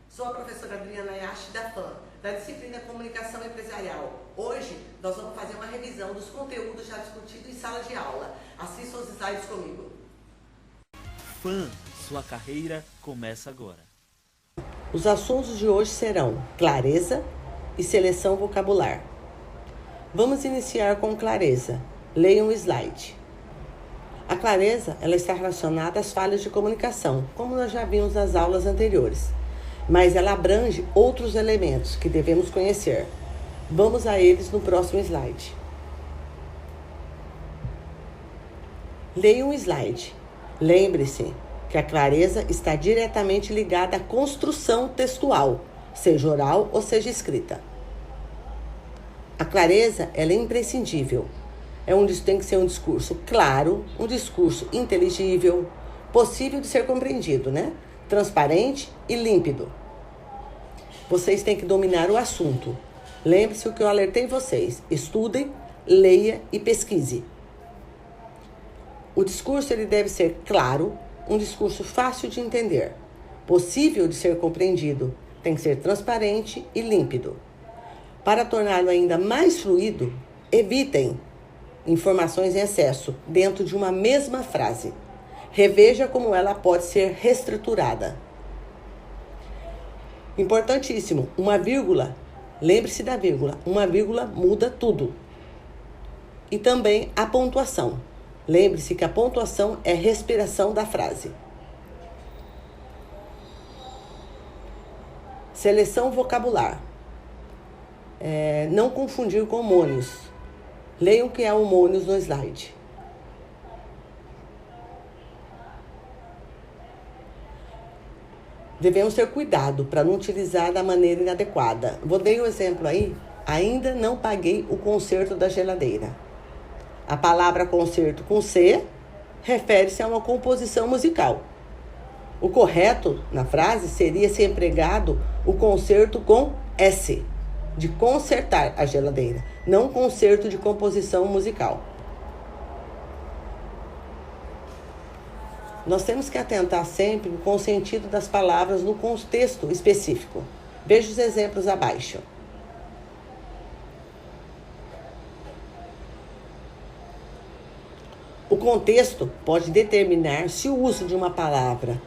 Sou a professora Adriana Yashi da FAM, da disciplina Comunicação Empresarial. Hoje nós vamos fazer uma revisão dos conteúdos já discutidos em sala de aula. Assista os slides comigo. FAM, sua carreira começa agora. Os assuntos de hoje serão clareza e seleção vocabular. Vamos iniciar com clareza. Leia um slide. A clareza ela está relacionada às falhas de comunicação, como nós já vimos nas aulas anteriores. Mas ela abrange outros elementos que devemos conhecer. Vamos a eles no próximo slide. Leia um slide. Lembre-se que a clareza está diretamente ligada à construção textual, seja oral ou seja escrita. A clareza ela é imprescindível. Tem que ser um discurso claro, um discurso inteligível, possível de ser compreendido, né? Transparente e límpido. Vocês têm que dominar o assunto. Lembre-se o que eu alertei vocês. Estudem, leia e pesquise. O discurso ele deve ser claro, um discurso fácil de entender, possível de ser compreendido, tem que ser transparente e límpido. Para torná-lo ainda mais fluido, evitem informações em excesso dentro de uma mesma frase. Reveja como ela pode ser reestruturada. Importantíssimo, uma vírgula, lembre-se da vírgula, uma vírgula muda tudo. E também a pontuação. Lembre-se que a pontuação é a respiração da frase. Seleção vocabular. Não confundir com homônios. Leiam o que é homônios no slide. Devemos ter cuidado para não utilizar da maneira inadequada. Vou dar um exemplo aí. Ainda não paguei o conserto da geladeira. A palavra concerto com C refere-se a uma composição musical. O correto na frase seria ser empregado o concerto com S, de consertar a geladeira, não concerto de composição musical. Nós temos que atentar sempre com o sentido das palavras no contexto específico. Veja os exemplos abaixo. O contexto pode determinar se o uso de uma palavra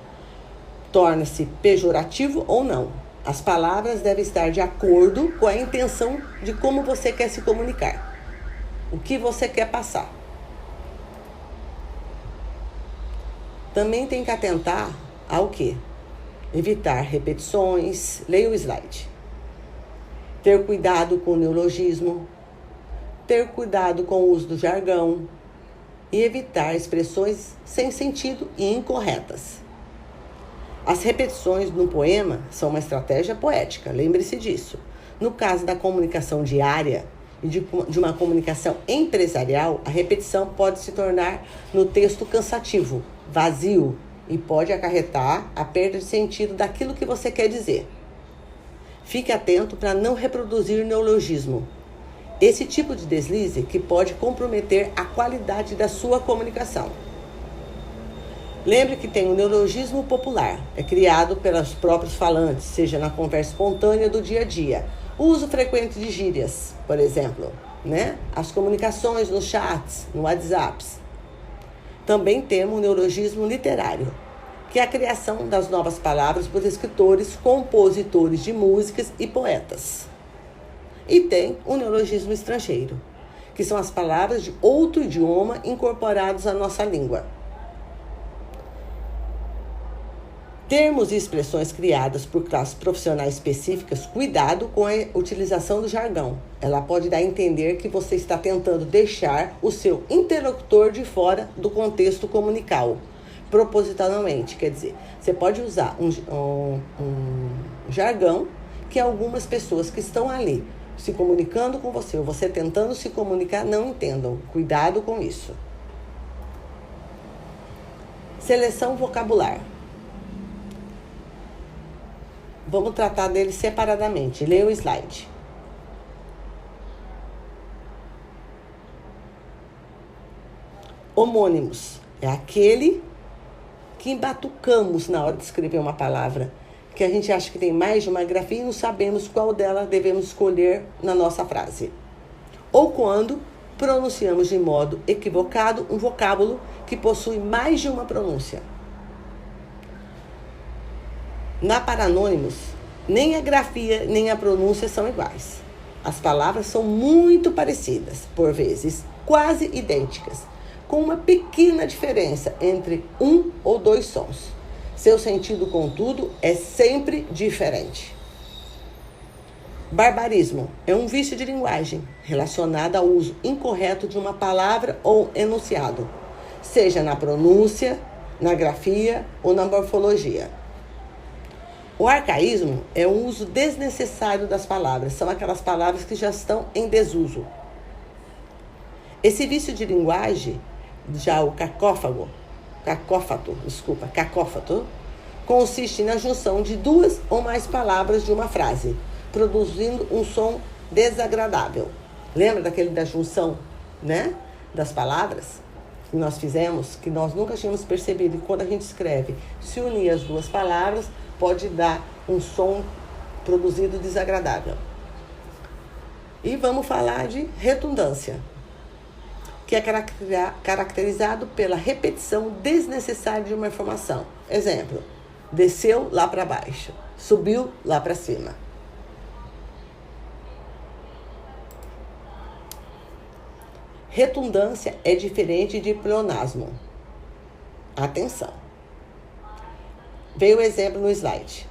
torna-se pejorativo ou não. As palavras devem estar de acordo com a intenção de como você quer se comunicar, o que você quer passar. Também tem que atentar ao quê? Evitar repetições, leia o slide. Ter cuidado com o neologismo, ter cuidado com o uso do jargão e evitar expressões sem sentido e incorretas. As repetições no poema são uma estratégia poética, lembre-se disso. No caso da comunicação diária e de uma comunicação empresarial, a repetição pode se tornar no texto cansativo, vazio e pode acarretar a perda de sentido daquilo que você quer dizer. Fique atento para não reproduzir neologismo. Esse tipo de deslize que pode comprometer a qualidade da sua comunicação. Lembre que tem o neologismo popular, é criado pelos próprios falantes, seja na conversa espontânea do dia a dia. O uso frequente de gírias, por exemplo, né? As comunicações nos chats, no WhatsApp. Também temos o neologismo literário, que é a criação das novas palavras por escritores, compositores de músicas e poetas. E tem o neologismo estrangeiro, que são as palavras de outro idioma incorporados à nossa língua. Termos e expressões criadas por classes profissionais específicas, cuidado com a utilização do jargão. Ela pode dar a entender que você está tentando deixar o seu interlocutor de fora do contexto comunical, propositalmente. Quer dizer, você pode usar um jargão que algumas pessoas que estão ali se comunicando com você, ou você tentando se comunicar, não entendam. Cuidado com isso. Seleção vocabular. Vamos tratar dele separadamente. Leia o slide. Homônimos. É aquele que embatucamos na hora de escrever uma palavra, que a gente acha que tem mais de uma grafia e não sabemos qual dela devemos escolher na nossa frase. Ou quando pronunciamos de modo equivocado um vocábulo que possui mais de uma pronúncia. Na Paranônimos, nem a grafia nem a pronúncia são iguais. As palavras são muito parecidas, por vezes quase idênticas, com uma pequena diferença entre um ou dois sons. Seu sentido, contudo, é sempre diferente. Barbarismo é um vício de linguagem relacionado ao uso incorreto de uma palavra ou enunciado, seja na pronúncia, na grafia ou na morfologia. O arcaísmo é o uso desnecessário das palavras, são aquelas palavras que já estão em desuso. Esse vício de linguagem, já o cacófato, consiste na junção de duas ou mais palavras de uma frase, produzindo um som desagradável. Lembra da junção, né, das palavras que nós fizemos, que nós nunca tínhamos percebido, que quando a gente escreve, se unir as duas palavras, pode dar um som produzido desagradável. E vamos falar de redundância, que é caracterizado pela repetição desnecessária de uma informação. Exemplo, desceu lá para baixo, subiu lá para cima. Redundância é diferente de pleonasmo. Atenção. Veio o exemplo no slide.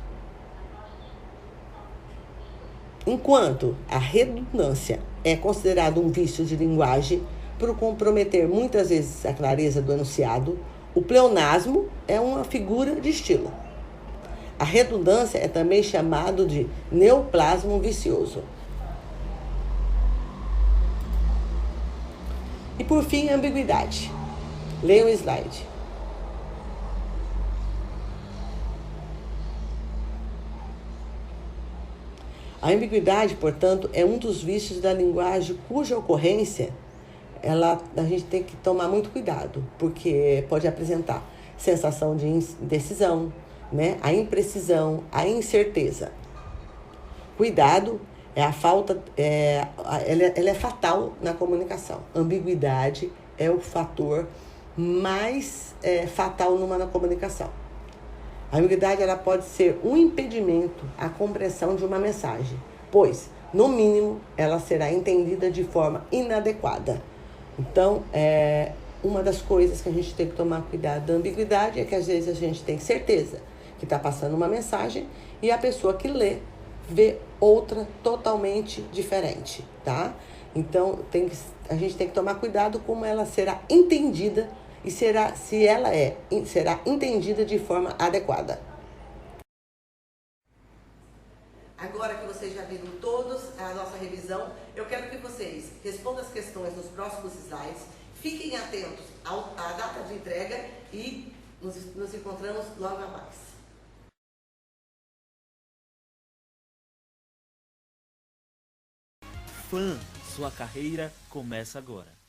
Enquanto a redundância é considerada um vício de linguagem por comprometer muitas vezes a clareza do enunciado, o pleonasmo é uma figura de estilo. A redundância é também chamado de neoplasmo vicioso. E por fim, a ambiguidade. Leia o slide. A ambiguidade, portanto, é um dos vícios da linguagem cuja ocorrência a gente tem que tomar muito cuidado, porque pode apresentar sensação de indecisão, né? A imprecisão, a incerteza. Cuidado, ela é fatal na comunicação. Ambiguidade é o fator mais fatal na comunicação. A ambiguidade ela pode ser um impedimento à compreensão de uma mensagem, pois, no mínimo, ela será entendida de forma inadequada. Então, uma das coisas que a gente tem que tomar cuidado da ambiguidade é que às vezes a gente tem certeza que está passando uma mensagem e a pessoa que lê vê outra totalmente diferente, tá? Então, a gente tem que tomar cuidado como ela será entendida e será entendida de forma adequada. Agora que vocês já viram todos a nossa revisão, eu quero que vocês respondam as questões nos próximos slides, fiquem atentos à data de entrega e nos encontramos logo a mais. Fã, sua carreira começa agora.